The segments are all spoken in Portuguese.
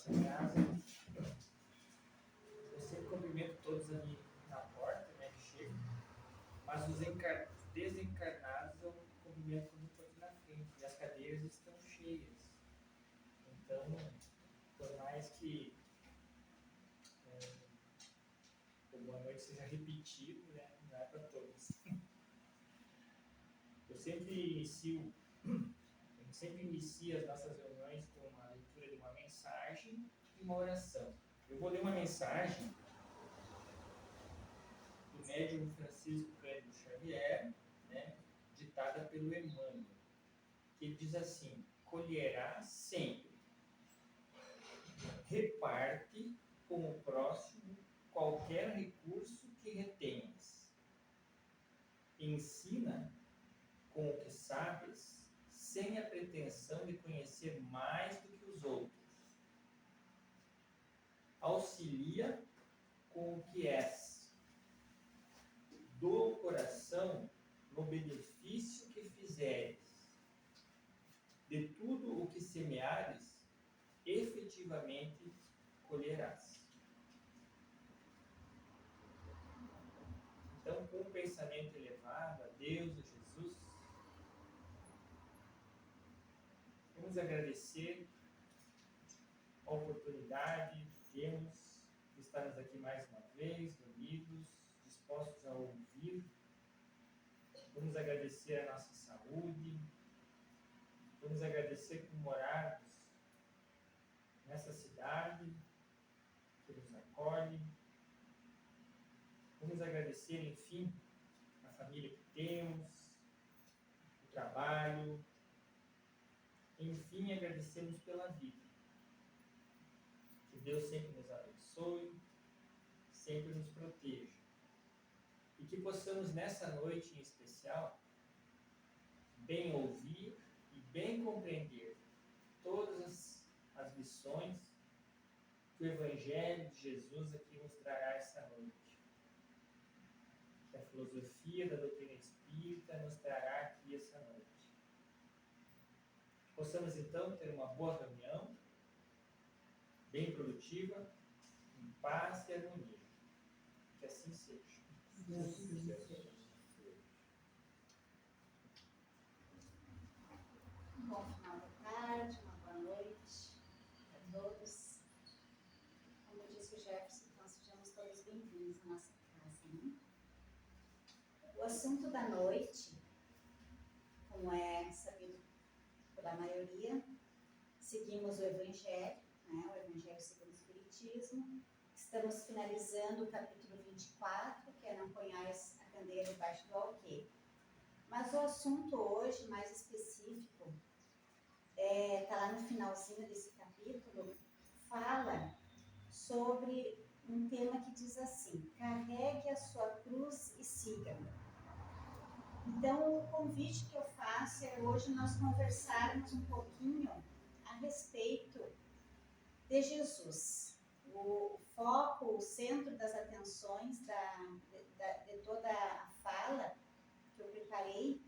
nossa casa, eu sempre cumprimento todos ali na porta, né, que chegam, mas os desencarnados eu cumprimento quando estou aqui na frente, e as cadeiras estão cheias. Então, por mais que o boa noite seja repetido, né, não é para todos. Eu sempre inicio as nossas reuniões com uma leitura de uma mensagem e uma oração. Eu vou ler uma mensagem do médium Francisco Cândido Xavier, né, ditada pelo Emmanuel, que ele diz assim: colherás sempre, reparte com o próximo qualquer recurso que retenhas, ensina com o que sabes, sem a pretensão de conhecer mais do que os outros, auxilia com o que és, do coração no benefício que fizeres, de tudo o que semeares, efetivamente colherás. Então, com um pensamento elevado a Deus, a Jesus, vamos agradecer a oportunidade que temos de estarmos aqui mais uma vez, reunidos, dispostos a ouvir. Vamos agradecer a nossa saúde, vamos agradecer por morarmos nessa cidade que nos acolhe. Vamos agradecer, enfim, a família que temos, o trabalho. Enfim, agradecemos pela vida. Que Deus sempre nos abençoe, sempre nos proteja. E que possamos, nessa noite em especial, bem ouvir e bem compreender todas as lições que o Evangelho de Jesus aqui nos trará essa noite. Que a filosofia da doutrina espírita nos trará aqui essa noite. Possamos então ter uma boa reunião, bem produtiva, em paz e harmonia. Que assim seja. Um bom final da tarde, uma boa noite a todos. Como disse o Jefferson, nós sejamos todos bem-vindos à nossa casa, né? O assunto da noite, como é sabido pela maioria, seguimos o Evangelho, né? O Evangelho segundo o Espiritismo. Estamos finalizando o capítulo 24, que é não ponhais a candeia debaixo do alqueire. Mas o assunto hoje, mais específico, está lá no finalzinho desse capítulo, fala sobre um tema que diz assim: carregue a sua cruz e siga-me. Então, o convite que eu faço é hoje nós conversarmos um pouquinho a respeito de Jesus. O foco, o centro das atenções de toda a fala que eu preparei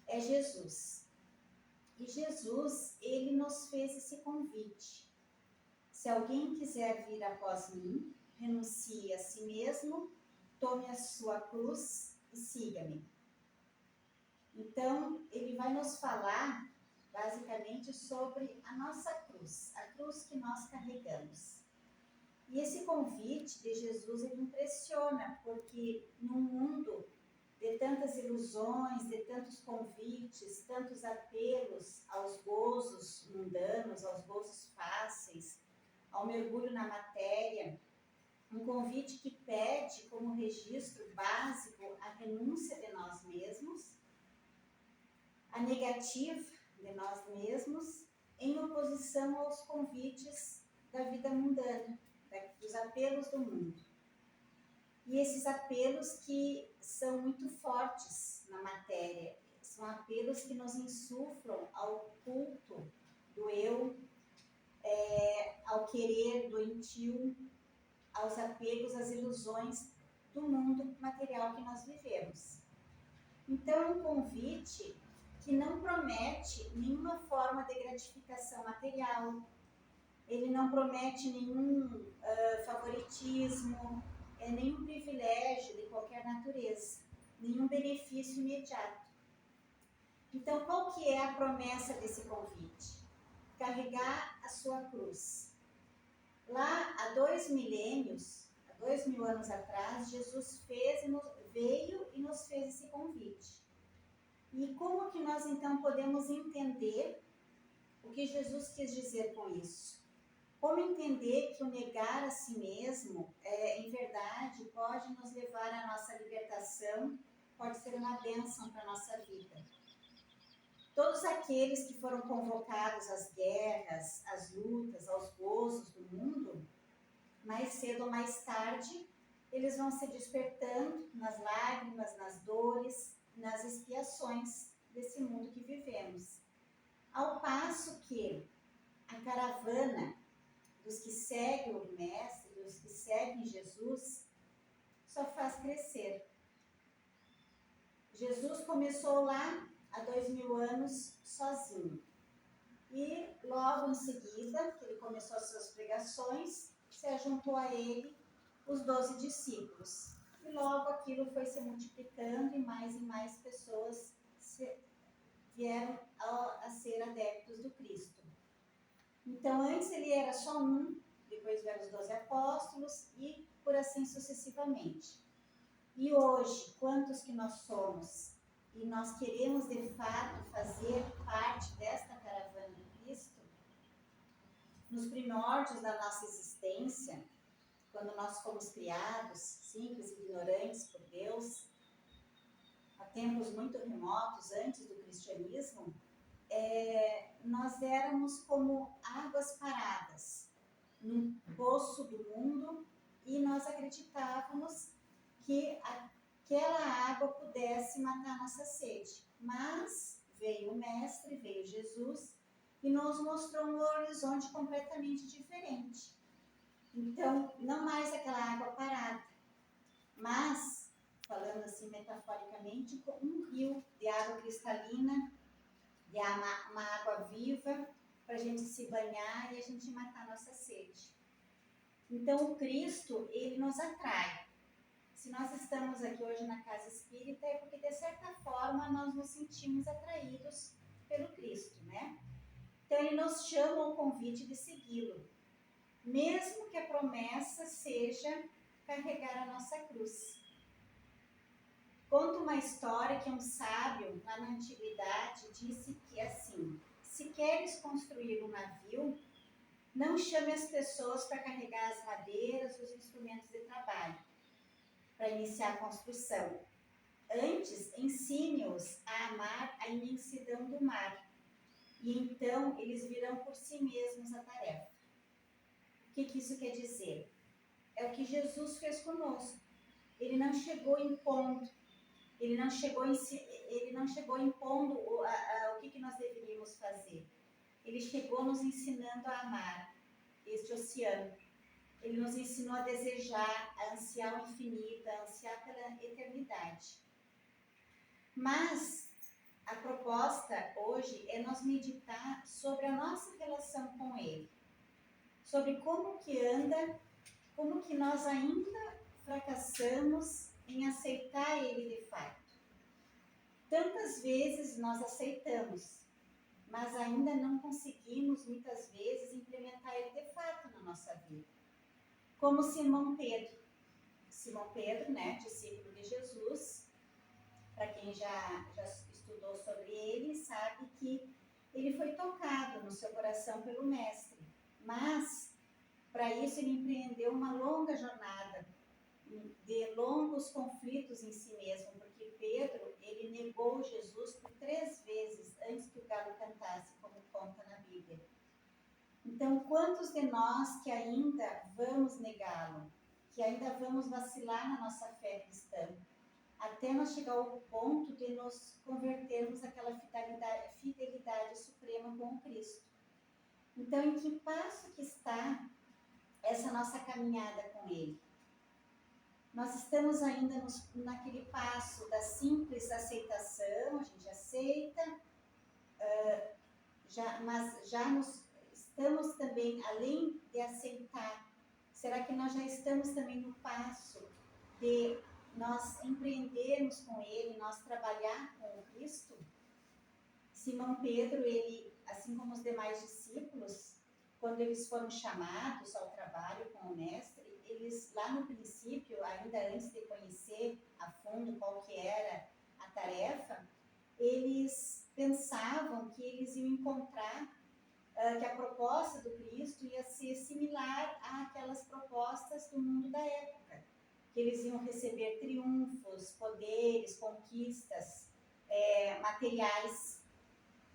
é Jesus. E Jesus, ele nos fez esse convite. Se alguém quiser vir após mim, renuncie a si mesmo, tome a sua cruz e siga-me. Então, ele vai nos falar basicamente sobre a nossa cruz, a cruz que nós carregamos. E esse convite de Jesus, ele impressiona, porque num mundo de tantas ilusões, de tantos convites, tantos apelos aos gozos mundanos, aos gozos fáceis, ao mergulho na matéria, um convite que pede como registro básico a renúncia de nós mesmos, a negativa de nós mesmos, em oposição aos convites da vida mundana, dos apelos do mundo. E esses apelos que são muito fortes na matéria, são apelos que nos insuflam ao culto do eu, ao querer doentio, aos apegos, às ilusões do mundo material que nós vivemos. Então, é um convite que não promete nenhuma forma de gratificação material, ele não promete nenhum favoritismo, nenhum privilégio de qualquer natureza, nenhum benefício imediato. Então, qual que é a promessa desse convite? Carregar a sua cruz. Lá há 2 milênios, há 2.000 anos atrás, Jesus veio e nos fez esse convite. E como que nós então podemos entender o que Jesus quis dizer com isso? Como entender que o negar a si mesmo, em verdade, pode nos levar à nossa libertação, pode ser uma bênção para a nossa vida. Todos aqueles que foram convocados às guerras, às lutas, aos gozos do mundo, mais cedo ou mais tarde, eles vão se despertando nas lágrimas, nas dores, nas expiações desse mundo que vivemos. Ao passo que a caravana dos que seguem o Mestre, dos que seguem Jesus, só faz crescer. Jesus começou lá há 2.000 anos sozinho. E logo em seguida, que ele começou as suas pregações, se ajuntou a ele os 12 discípulos. E logo aquilo foi se multiplicando e mais pessoas vieram a ser adeptos do Cristo. Então, antes ele era só um, depois vieram os 12 apóstolos e por assim sucessivamente. E hoje, quantos que nós somos? E nós queremos, de fato, fazer parte desta caravana de Cristo? Nos primórdios da nossa existência, quando nós fomos criados, simples e ignorantes por Deus, há tempos muito remotos, antes do cristianismo, nós éramos como águas paradas num poço do mundo e nós acreditávamos que aquela água pudesse matar a nossa sede. Mas veio o Mestre, veio Jesus e nos mostrou um horizonte completamente diferente. Então, não mais aquela água parada, mas, falando assim metaforicamente, um rio de água cristalina, de uma água viva, para a gente se banhar e a gente matar a nossa sede. Então, o Cristo, ele nos atrai. Se nós estamos aqui hoje na casa espírita, é porque, de certa forma, nós nos sentimos atraídos pelo Cristo, né? Então, ele nos chama ao convite de segui-lo, mesmo que a promessa seja carregar a nossa cruz. Conta uma história que um sábio, lá na antiguidade, disse que assim: se queres construir um navio, não chame as pessoas para carregar as madeiras e os instrumentos de trabalho, para iniciar a construção. Antes, ensine-os a amar a imensidão do mar, e então eles virão por si mesmos a tarefa. O que isso quer dizer? É o que Jesus fez conosco. Ele não chegou impondo, ele não chegou impondo o que nós deveríamos fazer. Ele chegou nos ensinando a amar este oceano. Ele nos ensinou a desejar, a ansiar o infinito, a ansiar pela eternidade. Mas a proposta hoje é nós meditar sobre a nossa relação com Ele, sobre como que anda, como que nós ainda fracassamos em aceitar Ele de fato. Tantas vezes nós aceitamos, mas ainda não conseguimos muitas vezes implementar Ele de fato na nossa vida. Como Simão Pedro, né, discípulo de Jesus, para quem já estudou sobre ele, sabe que ele foi tocado no seu coração pelo Mestre, mas para isso ele empreendeu uma longa jornada de longos conflitos em si mesmo, porque Pedro, ele negou Jesus por 3 vezes antes que o galo cantasse, como conta na Bíblia. Então, quantos de nós que ainda vamos negá-lo, que ainda vamos vacilar na nossa fé cristã, até nós chegar ao ponto de nos convertermos àquela fidelidade suprema com o Cristo? Então, em que passo que está essa nossa caminhada com Ele? Nós estamos ainda naquele passo da simples aceitação, a gente aceita, mas já estamos também, além de aceitar, será que nós já estamos também no passo de nós empreendermos com Ele, nós trabalhar com o Cristo? Simão Pedro, ele, assim como os demais discípulos, quando eles foram chamados ao trabalho com o Mestre, eles lá no princípio, ainda antes de conhecer a fundo qual que era a tarefa, eles pensavam que eles iam encontrar que a proposta do Cristo ia ser similar àquelas propostas do mundo da época, que eles iam receber triunfos, poderes, conquistas materiais.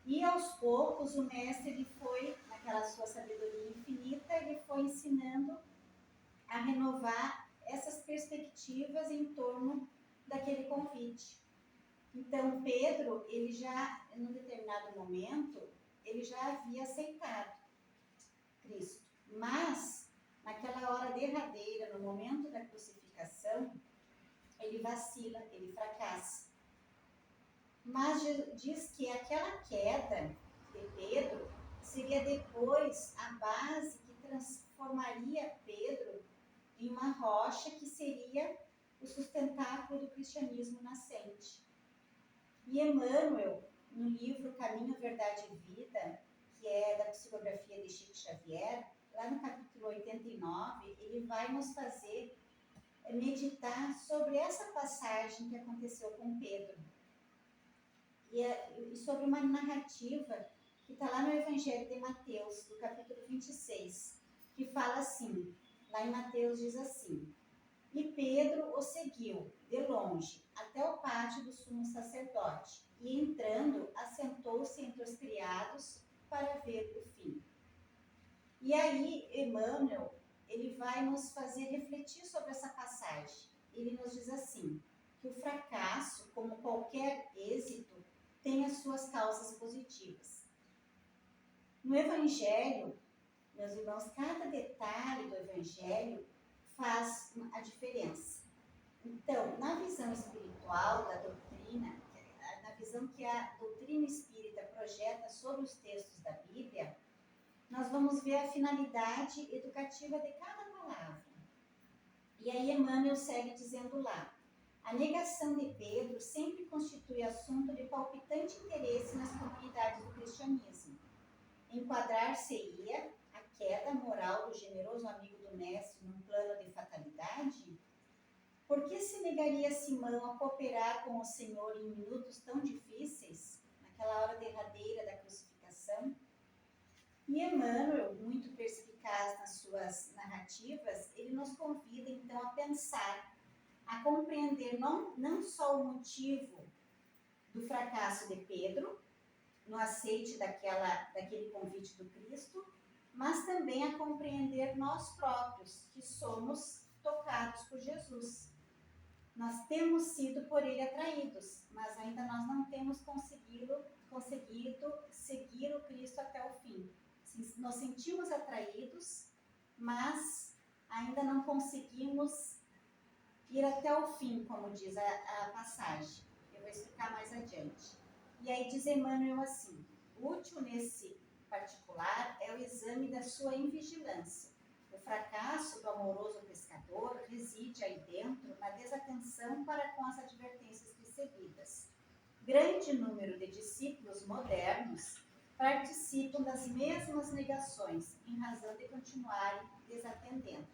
E aos poucos o Mestre, ele foi, naquela sua sabedoria infinita, ele foi ensinando a renovar essas perspectivas em torno daquele convite. Então, Pedro, ele já, em um determinado momento, ele já havia aceitado Cristo. Mas, naquela hora derradeira, no momento da crucificação, ele vacila, ele fracassa. Mas diz que aquela queda de Pedro seria depois a base que transformaria Pedro em uma rocha que seria o sustentáculo do cristianismo nascente. E Emmanuel, no livro Caminho, Verdade e Vida, que é da psicografia de Chico Xavier, lá no capítulo 89, ele vai nos fazer meditar sobre essa passagem que aconteceu com Pedro. E sobre uma narrativa que está lá no Evangelho de Mateus, do capítulo 26, que fala assim, lá em Mateus diz assim: E Pedro o seguiu, de longe, até o pátio do sumo sacerdote, e entrando, assentou-se entre os criados para ver o fim. E aí, Emmanuel, ele vai nos fazer refletir sobre essa passagem. Ele nos diz assim, que o fracasso, como qualquer êxito, tem as suas causas positivas. No Evangelho, meus irmãos, cada detalhe do Evangelho faz a diferença. Então, na visão espiritual da doutrina, na visão que a doutrina espírita projeta sobre os textos da Bíblia, nós vamos ver a finalidade educativa de cada palavra. E aí Emmanuel segue dizendo lá: a negação de Pedro sempre constitui assunto de palpitante interesse nas comunidades do cristianismo. Enquadrar-se-ia a queda moral do generoso amigo do Mestre num plano de fatalidade? Por que se negaria Simão a cooperar com o Senhor em minutos tão difíceis, naquela hora derradeira da crucificação? E Emmanuel, muito perspicaz nas suas narrativas, ele nos convida então a pensar, a compreender não só o motivo do fracasso de Pedro, no aceite daquele convite do Cristo, mas também a compreender nós próprios, que somos tocados por Jesus. Nós temos sido por ele atraídos, mas ainda nós não temos conseguido seguir o Cristo até o fim. Nós sentimos atraídos, mas ainda não conseguimos ir até o fim, como diz a passagem. Eu vou explicar mais adiante. E aí diz Emmanuel assim: útil nesse particular é o exame da sua invigilância. O fracasso do amoroso pescador reside aí dentro na desatenção para com as advertências recebidas. Grande número de discípulos modernos participam das mesmas negações, em razão de continuarem desatendendo.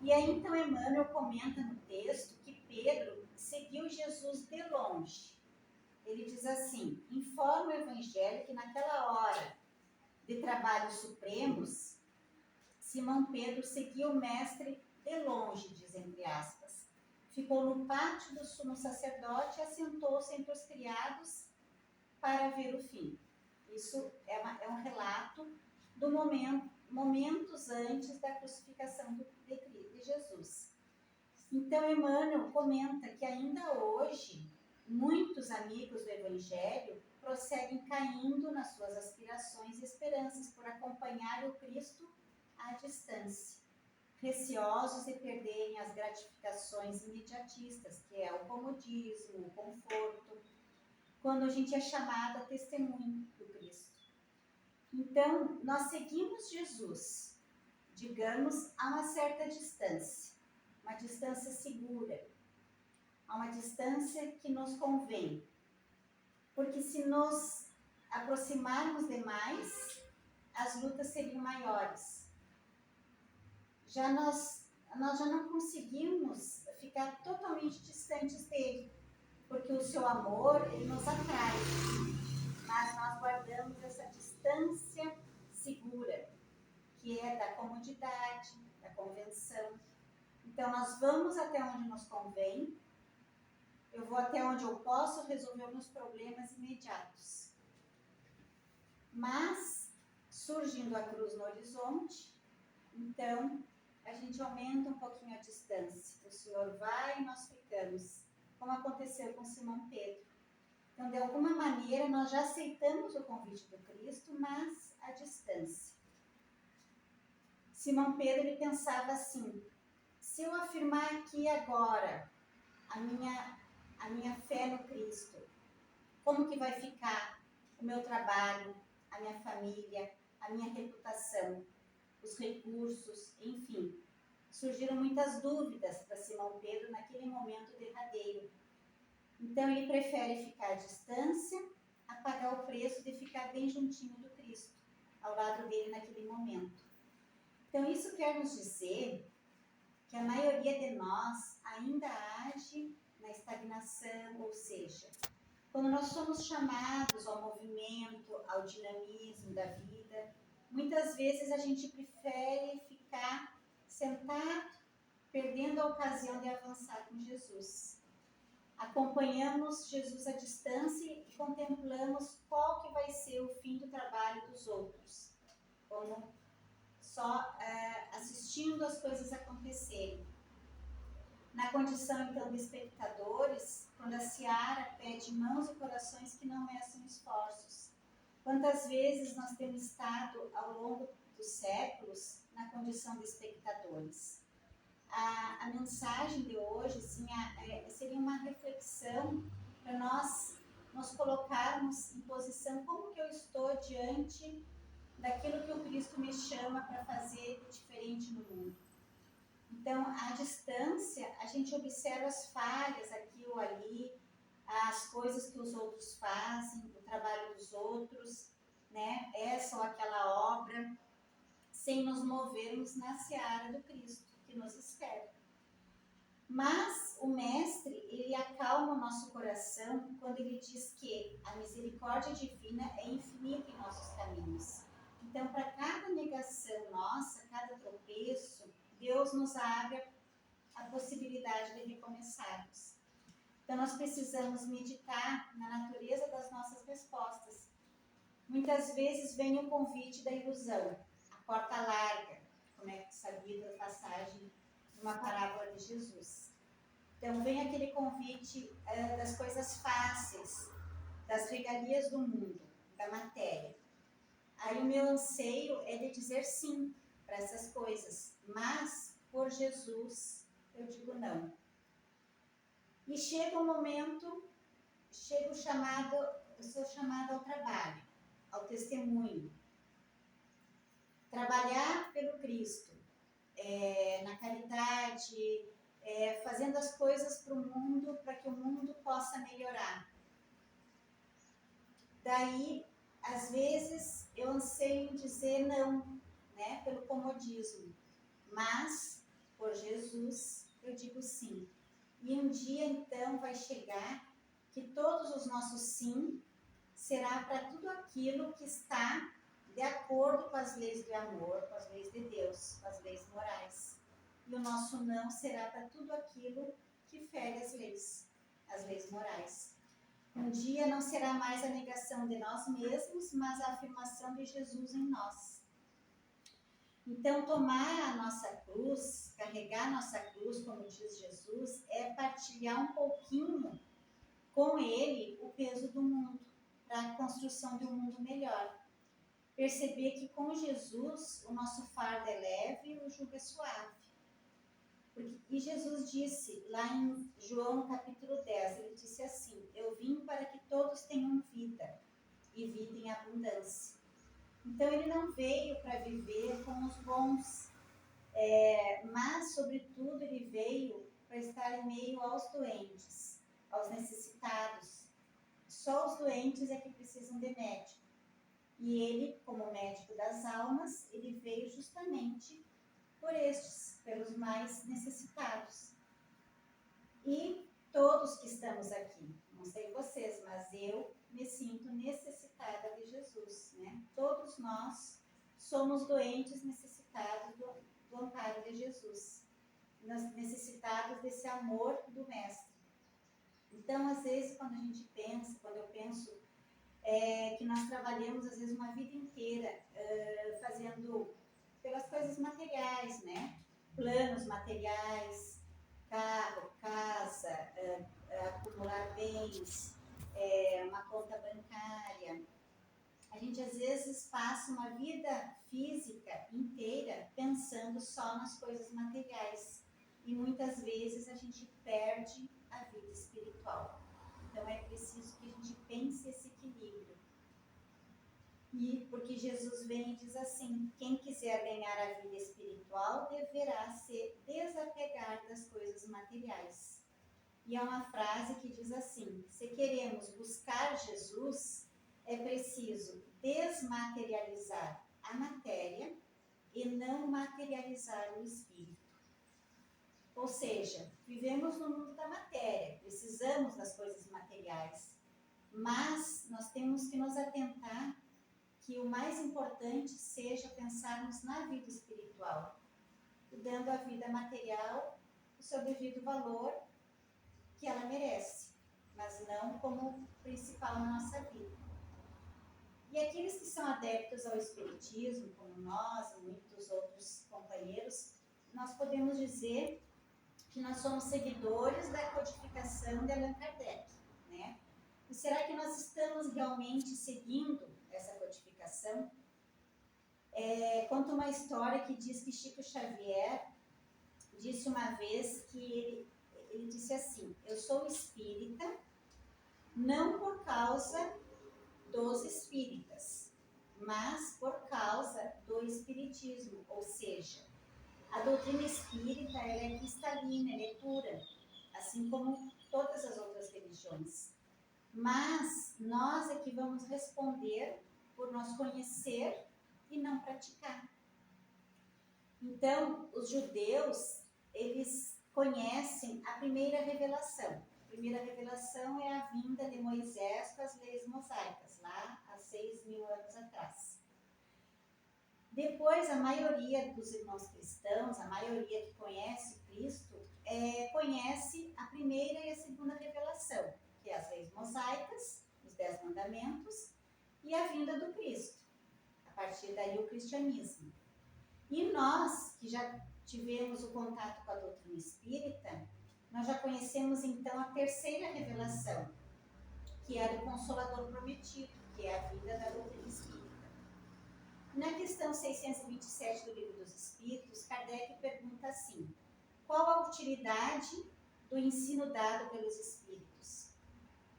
E aí então Emmanuel comenta no texto que Pedro seguiu Jesus de longe. Ele diz assim: informa o Evangelho que naquela hora de trabalhos supremos, Simão Pedro seguiu o Mestre de longe, diz entre aspas. Ficou no pátio do sumo sacerdote e assentou-se entre os criados para ver o fim. Isso é um relato do momentos antes da crucificação de Jesus. Então, Emmanuel comenta que ainda hoje, muitos amigos do Evangelho prosseguem caindo nas suas aspirações e esperanças por acompanhar o Cristo à distância, receosos de perderem as gratificações imediatistas, que é o comodismo, o conforto, quando a gente é chamado a testemunho do Cristo. Então, nós seguimos Jesus, digamos, a uma certa distância, uma distância segura, a uma distância que nos convém. Porque se nos aproximarmos demais, as lutas seriam maiores. Nós já não conseguimos ficar totalmente distantes dele, porque o seu amor, ele nos atrai, mas nós guardamos essa distância segura, que é da comodidade, da convenção. Então, nós vamos até onde nos convém, eu vou até onde eu posso resolver meus problemas imediatos. Mas, surgindo a cruz no horizonte, então, a gente aumenta um pouquinho a distância. O Senhor vai e nós ficamos, como aconteceu com Simão Pedro. Então, de alguma maneira, nós já aceitamos o convite do Cristo, mas à distância. Simão Pedro, ele pensava assim: se eu afirmar aqui agora a minha fé no Cristo, como que vai ficar o meu trabalho, a minha família, a minha reputação, os recursos, enfim. Surgiram muitas dúvidas para Simão Pedro naquele momento derradeiro. Então, ele prefere ficar à distância a pagar o preço de ficar bem juntinho do Cristo, ao lado dele naquele momento. Então, isso quer nos dizer que a maioria de nós ainda age na estagnação, ou seja, quando nós somos chamados ao movimento, ao dinamismo da vida, muitas vezes a gente prefere ficar sentado, perdendo a ocasião de avançar com Jesus. Acompanhamos Jesus à distância e contemplamos qual que vai ser o fim do trabalho dos outros, como só assistindo as coisas acontecerem. Na condição, então, de espectadores, quando a seara pede mãos e corações que não meçam esforços. Quantas vezes nós temos estado, ao longo dos séculos, na condição de espectadores? A mensagem de hoje assim, seria uma reflexão para nós nos colocarmos em posição como que eu estou diante daquilo que o Cristo me chama para fazer de diferente no mundo. Então, à distância, a gente observa as falhas aqui ou ali, as coisas que os outros fazem, o trabalho dos outros, né? Essa ou aquela obra, sem nos movermos na seara do Cristo, que nos espera. Mas o Mestre, ele acalma o nosso coração quando ele diz que a misericórdia divina é infinita em nossos caminhos. Então, para cada negação nossa, cada tropeço, Deus nos abre a possibilidade de recomeçarmos. Então, nós precisamos meditar na natureza das nossas respostas. Muitas vezes vem o convite da ilusão, a porta larga, como é sabido a passagem de uma parábola de Jesus. Então, vem aquele convite das coisas fáceis, das regalias do mundo, da matéria. Aí o meu anseio é de dizer sim para essas coisas, mas por Jesus eu digo não. E chega o momento, chega o chamado, eu sou chamada ao trabalho, ao testemunho. Trabalhar pelo Cristo, na caridade, fazendo as coisas para o mundo, para que o mundo possa melhorar. Daí, às vezes, eu anseio em dizer não, né, pelo comodismo, mas por Jesus eu digo sim. E um dia, então, vai chegar que todos os nossos sim será para tudo aquilo que está de acordo com as leis do amor, com as leis de Deus, com as leis morais. E o nosso não será para tudo aquilo que fere as leis morais. Um dia não será mais a negação de nós mesmos, mas a afirmação de Jesus em nós. Então, tomar a nossa cruz, carregar a nossa cruz, como diz Jesus, é partilhar um pouquinho com Ele o peso do mundo, para a construção de um mundo melhor. Perceber que com Jesus o nosso fardo é leve e o jugo é suave. E Jesus disse lá em João capítulo 10, ele disse assim: eu vim para que todos tenham vida e vida em abundância. Então, ele não veio para viver com os bons, mas, sobretudo, ele veio para estar em meio aos doentes, aos necessitados. Só os doentes é que precisam de médico. E ele, como médico das almas, ele veio justamente por estes, pelos mais necessitados. E todos que estamos aqui, não sei vocês, mas eu me sinto necessitada de Jesus, né? Todos nós somos doentes necessitados do amparo de Jesus, necessitados desse amor do Mestre. Então, às vezes, quando eu penso que nós trabalhamos, às vezes, uma vida inteira fazendo pelas coisas materiais, né? Planos materiais, carro, casa, acumular bens, uma conta bancária. A gente às vezes passa uma vida física inteira pensando só nas coisas materiais e muitas vezes a gente perde a vida espiritual. Então é preciso que a gente pense esse equilíbrio. E porque Jesus vem e diz assim: quem quiser ganhar a vida espiritual deverá se desapegar das coisas materiais. E é uma frase que diz assim: se queremos buscar Jesus, é preciso desmaterializar a matéria e não materializar o espírito. Ou seja, vivemos no mundo da matéria, precisamos das coisas materiais, mas nós temos que nos atentar que o mais importante seja pensarmos na vida espiritual, dando à vida material o seu devido valor que ela merece, mas não como principal na nossa vida. E aqueles que são adeptos ao Espiritismo, como nós e muitos outros companheiros, nós podemos dizer que nós somos seguidores da codificação de Allan Kardec, né? E será que nós estamos realmente seguindo essa codificação? Conta uma história que diz que Chico Xavier disse uma vez que ele disse assim: eu sou espírita não por causa dos espíritas, mas por causa do espiritismo, ou seja, a doutrina espírita ela é cristalina, ela é pura, assim como todas as outras religiões. Mas nós é que vamos responder por nós conhecer e não praticar. Então, os judeus, eles conhecem a primeira revelação. A primeira revelação é a vinda de Moisés com as leis mosaicas, lá há 6.000 anos atrás. Depois, a maioria dos irmãos cristãos, a maioria que conhece Cristo, conhece a primeira e a segunda revelação, que é as leis mosaicas, os 10 mandamentos, e a vinda do Cristo. A partir daí, o cristianismo. E nós, que já tivemos o contato com a doutrina espírita, nós já conhecemos então a terceira revelação, que é a do Consolador Prometido, que é a vida da doutrina espírita. Na questão 627 do Livro dos Espíritos, Kardec pergunta assim: qual a utilidade do ensino dado pelos espíritos?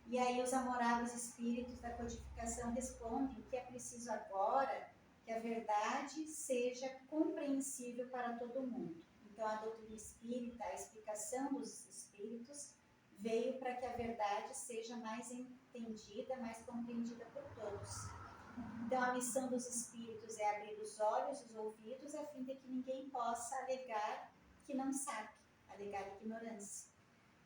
E aí os amoráveis espíritos da codificação respondem que é preciso agora que a verdade seja compreensível para todo mundo. Então, a doutrina espírita, a explicação dos espíritos, veio para que a verdade seja mais entendida, mais compreendida por todos. Então, a missão dos espíritos é abrir os olhos, os ouvidos, a fim de que ninguém possa alegar que não sabe, alegar ignorância.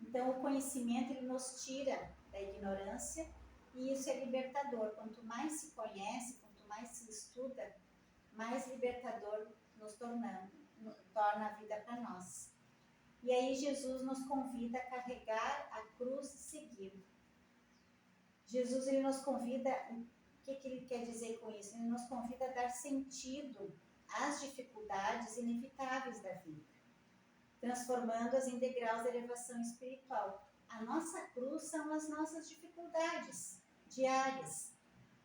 Então, o conhecimento, ele nos tira da ignorância e isso é libertador. Quanto mais se conhece, mais se estuda, mais libertador torna a vida para nós. E aí Jesus nos convida a carregar a cruz e seguir. Jesus ele nos convida, o que ele quer dizer com isso? Ele nos convida a dar sentido às dificuldades inevitáveis da vida, transformando-as em degraus de elevação espiritual. A nossa cruz são as nossas dificuldades diárias,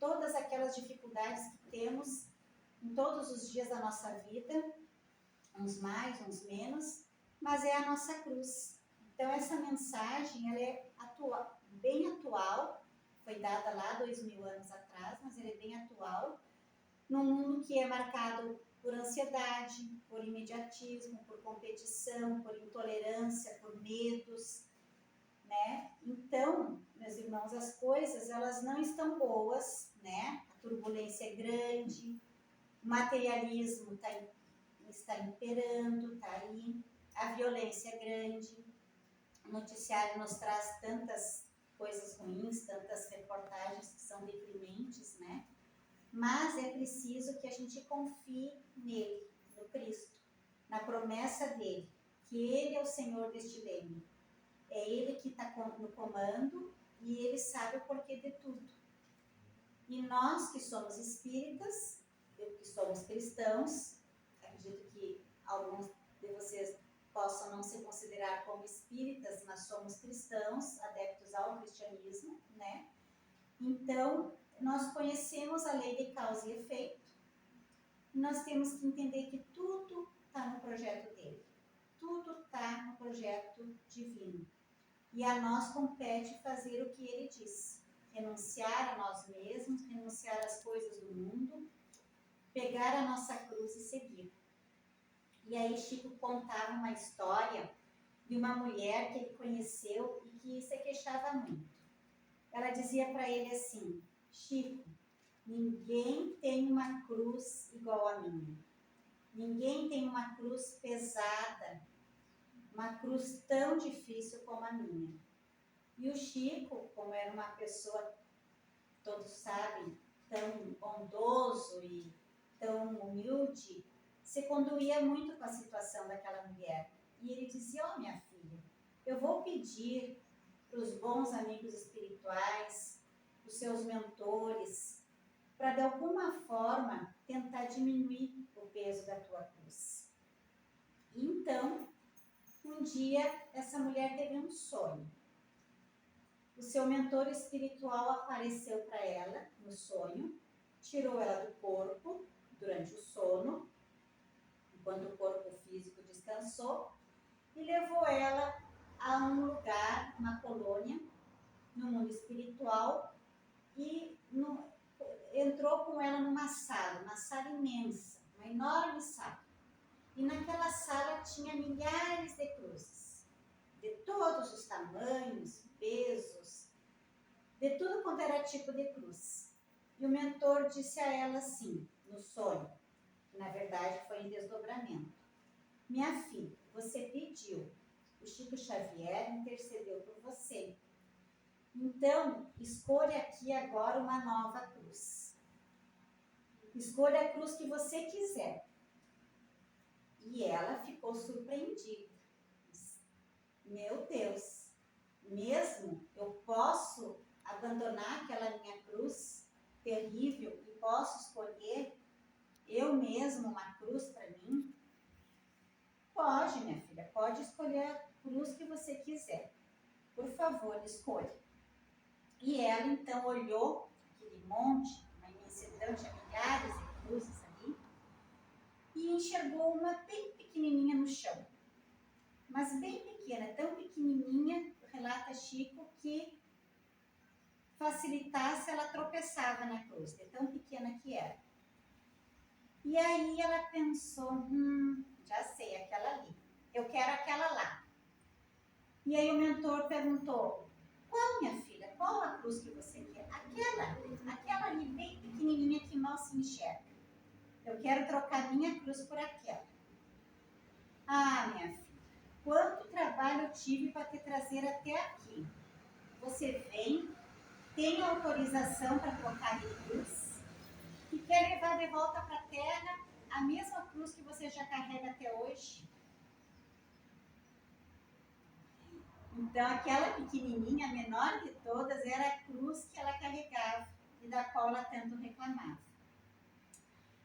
todas aquelas dificuldades que temos em todos os dias da nossa vida, uns mais, uns menos, mas é a nossa cruz. Então essa mensagem ela é bem atual, foi dada lá 2.000 anos atrás, mas ela é bem atual, num mundo que é marcado por ansiedade, por imediatismo, por competição, por intolerância, por medos, né? Então, meus irmãos, as coisas, elas não estão boas, né? A turbulência é grande, o materialismo está imperando, está aí, a violência é grande, o noticiário nos traz tantas coisas ruins, tantas reportagens que são deprimentes, né? Mas é preciso que a gente confie nele, no Cristo, na promessa dele, que ele é o Senhor deste reino. É ele que está no comando e ele sabe o porquê de tudo. E nós que somos espíritas, que somos cristãos, acredito que alguns de vocês possam não se considerar como espíritas, mas somos cristãos, adeptos ao cristianismo, né? Então, nós conhecemos a lei de causa e efeito, e nós temos que entender que tudo está no projeto dele, tudo está no projeto divino. E a nós compete fazer o que ele diz, renunciar a nós mesmos, renunciar às coisas do mundo, pegar a nossa cruz e seguir. E aí Chico contava uma história de uma mulher que ele conheceu e que se queixava muito. Ela dizia para ele assim: Chico, ninguém tem uma cruz igual a minha. Ninguém tem uma cruz pesada, uma cruz tão difícil como a minha. E o Chico, como era uma pessoa, todos sabem, tão bondoso e tão humilde, se conduía muito com a situação daquela mulher. E ele dizia: ó, minha filha, eu vou pedir para os bons amigos espirituais, os seus mentores, para de alguma forma tentar diminuir o peso da tua cruz. E então, um dia, essa mulher teve um sonho. O seu mentor espiritual apareceu para ela no sonho, tirou ela do corpo durante o sono, enquanto o corpo físico descansou, e levou ela a um lugar, uma colônia, no mundo espiritual, e entrou com ela numa sala imensa, uma enorme sala. E naquela sala tinha milhares de cruzes, de todos os tamanhos, pesos, de tudo quanto era tipo de cruz. E o mentor disse a ela assim, no sonho, que na verdade foi em desdobramento: minha filha, você pediu, o Chico Xavier intercedeu por você. Então, escolha aqui agora uma nova cruz. Escolha a cruz que você quiser. E ela ficou surpreendida. Meu Deus, mesmo eu posso abandonar aquela minha cruz terrível e posso escolher eu mesma uma cruz para mim? Pode, minha filha, pode escolher a cruz que você quiser. Por favor, escolha. E ela então olhou aquele monte, uma imensidão, tinha milhares de cruzes ali, e enxergou uma bem pequenininha no chão. Mas bem pequena, tão pequenininha, relata Chico, que facilitasse, ela tropeçava na cruz, de tão pequena que era. E aí ela pensou, já sei, aquela ali, eu quero aquela lá. E aí o mentor perguntou: qual, minha filha, qual a cruz que você quer? Aquela ali bem pequenininha que mal se enxerga. Eu quero trocar minha cruz por aquela. Ah, minha filha, quanto trabalho eu tive para te trazer até aqui. Você vem, tem autorização para trocar de cruz e quer levar de volta para a terra a mesma cruz que você já carrega até hoje? Então, aquela pequenininha, a menor de todas, era a cruz que ela carregava e da qual ela tanto reclamava.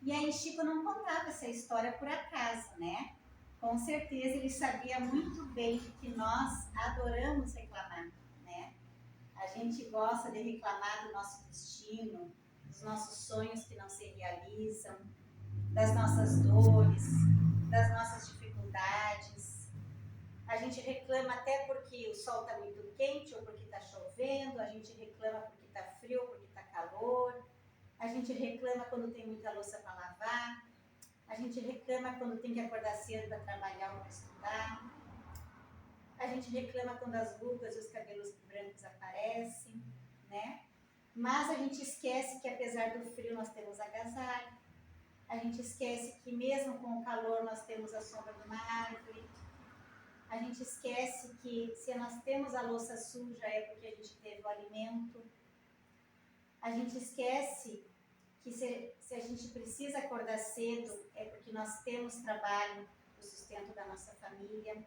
E aí Chico não contava essa história por acaso, né? Com certeza ele sabia muito bem que nós adoramos reclamar, né? A gente gosta de reclamar do nosso destino, dos nossos sonhos que não se realizam, das nossas dores, das nossas dificuldades. A gente reclama até porque o sol está muito quente ou porque está chovendo, a gente reclama porque está frio ou porque está calor. A gente reclama quando tem muita louça para lavar. A gente reclama quando tem que acordar cedo para trabalhar ou para estudar. A gente reclama quando as rugas e os cabelos brancos aparecem, né? Mas a gente esquece que apesar do frio nós temos agasalho. A gente esquece que mesmo com o calor nós temos a sombra de uma árvore. A gente esquece que se nós temos a louça suja é porque a gente teve o alimento. A gente esquece que se a gente precisa acordar cedo é porque nós temos trabalho, o sustento da nossa família.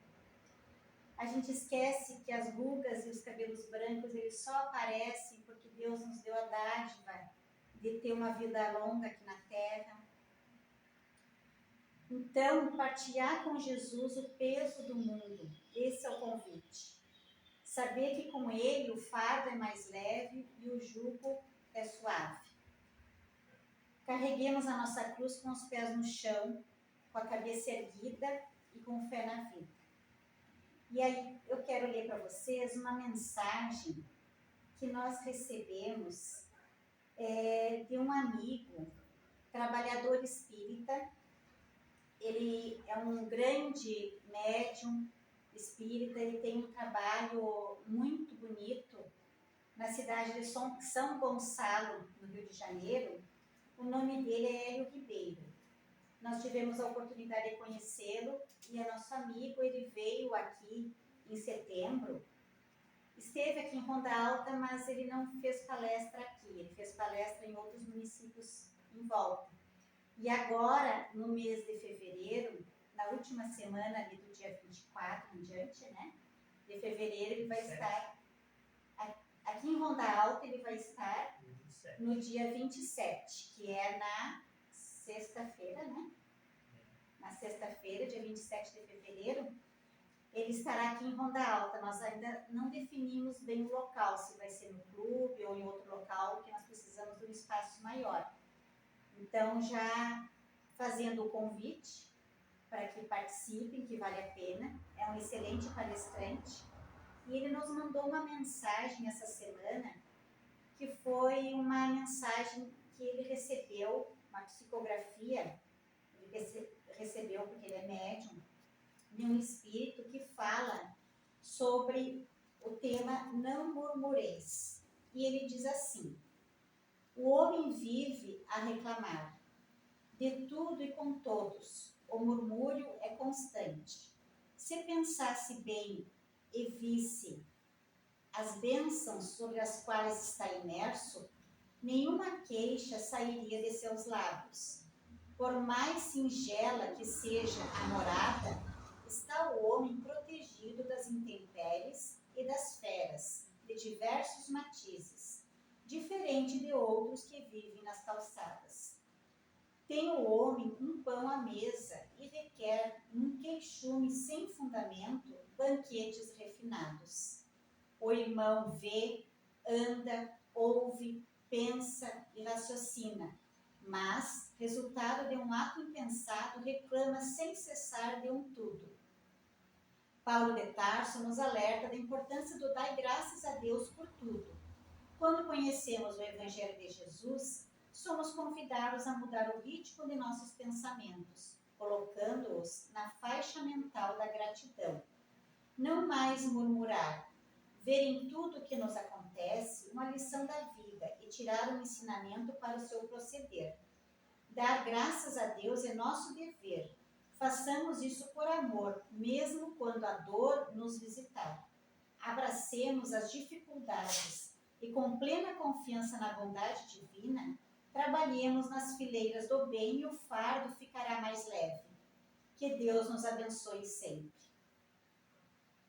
A gente esquece que as rugas e os cabelos brancos eles só aparecem porque Deus nos deu a dádiva de ter uma vida longa aqui na Terra. Então, partilhar com Jesus o peso do mundo, esse é o convite. Saber que com Ele o fardo é mais leve e o jugo é suave. Carreguemos a nossa cruz com os pés no chão, com a cabeça erguida e com fé na vida. E aí eu quero ler para vocês uma mensagem que nós recebemos de um amigo, trabalhador espírita. Ele é um grande médium espírita, ele tem um trabalho muito bonito na cidade de São Gonçalo, no Rio de Janeiro. O nome dele é Hélio Ribeiro. Nós tivemos a oportunidade de conhecê-lo e é nosso amigo. Ele veio aqui em setembro, esteve aqui em Ronda Alta, mas ele não fez palestra aqui, ele fez palestra em outros municípios em volta. E agora, no mês de fevereiro, na última semana ali do dia 24 em diante, né? De fevereiro, ele vai estar aqui em Ronda Alta, ele vai estar no dia 27, que é na sexta-feira, né? Na sexta-feira, dia 27 de fevereiro, ele estará aqui em Ronda Alta. Nós ainda não definimos bem o local, se vai ser no clube ou em outro local, porque nós precisamos de um espaço maior. Então, já fazendo o convite para que participem, que vale a pena. É um excelente palestrante. E ele nos mandou uma mensagem essa semana, que foi uma mensagem que ele recebeu, uma psicografia, ele recebeu porque ele é médium, de um espírito que fala sobre o tema não murmureis. E ele diz assim: o homem vive a reclamar de tudo e com todos. O murmúrio é constante. Se pensasse bem e visse as bênçãos sobre as quais está imerso, nenhuma queixa sairia de seus lábios. Por mais singela que seja a morada, está o homem protegido das intempéries e das feras, de diversos matizes, diferente de outros que vivem nas calçadas. Tem o homem um pão à mesa e requer num queixume sem fundamento banquetes refinados. O irmão vê, anda, ouve, pensa e raciocina, mas, resultado de um ato impensado, reclama sem cessar de um tudo. Paulo de Tarso nos alerta da importância do dar graças a Deus por tudo. Quando conhecemos o Evangelho de Jesus, somos convidados a mudar o ritmo de nossos pensamentos, colocando-os na faixa mental da gratidão. Não mais murmurar, ver em tudo o que nos acontece uma lição da vida e tirar um ensinamento para o seu proceder. Dar graças a Deus é nosso dever. Façamos isso por amor, mesmo quando a dor nos visitar. Abracemos as dificuldades e, com plena confiança na bondade divina, trabalhemos nas fileiras do bem e o fardo ficará mais leve. Que Deus nos abençoe sempre.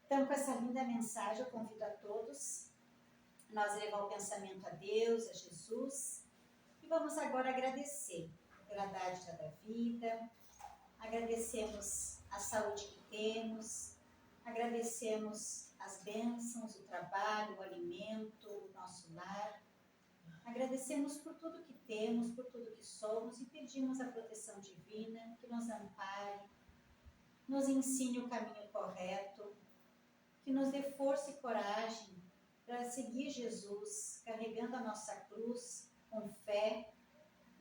Então, com essa linda mensagem, eu convido a todos nós levar o pensamento a Deus, a Jesus, e vamos agora agradecer pela dádiva da vida, agradecemos a saúde que temos, agradecemos as bênçãos, o trabalho, o alimento, o nosso lar, agradecemos por tudo que temos, por tudo que somos e pedimos a proteção divina que nos ampare, nos ensine o caminho correto, que nos dê força e coragem para seguir Jesus, carregando a nossa cruz com fé,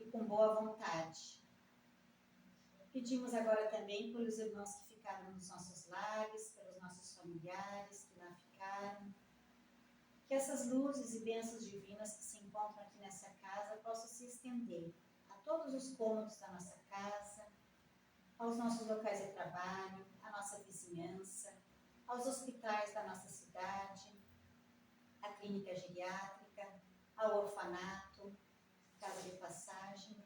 e com boa vontade. Pedimos agora também pelos irmãos que ficaram nos nossos lares, pelos nossos familiares que lá ficaram, que essas luzes e bênçãos divinas que se encontram aqui nessa casa possam se estender a todos os cômodos da nossa casa, aos nossos locais de trabalho, à nossa vizinhança, aos hospitais da nossa cidade, à clínica geriátrica, ao orfanato, casa de passagem,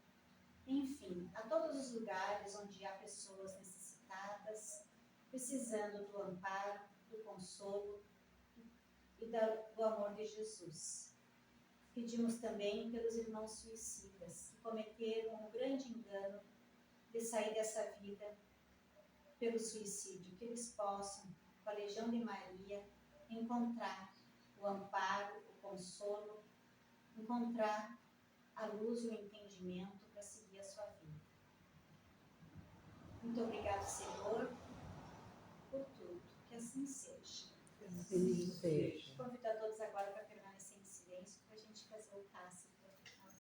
enfim, a todos os lugares onde há pessoas necessitadas, precisando do amparo, do consolo e do amor de Jesus. Pedimos também pelos irmãos suicidas que cometeram um grande engano de sair dessa vida pelo suicídio, que eles possam, com a Legião de Maria, encontrar o amparo, o consolo, encontrar a luz e o entendimento para seguir a sua vida. Muito obrigado, Senhor, por tudo. Que assim seja. Assim seja. Convido a todos agora para permanecer em silêncio para a gente fazer o passe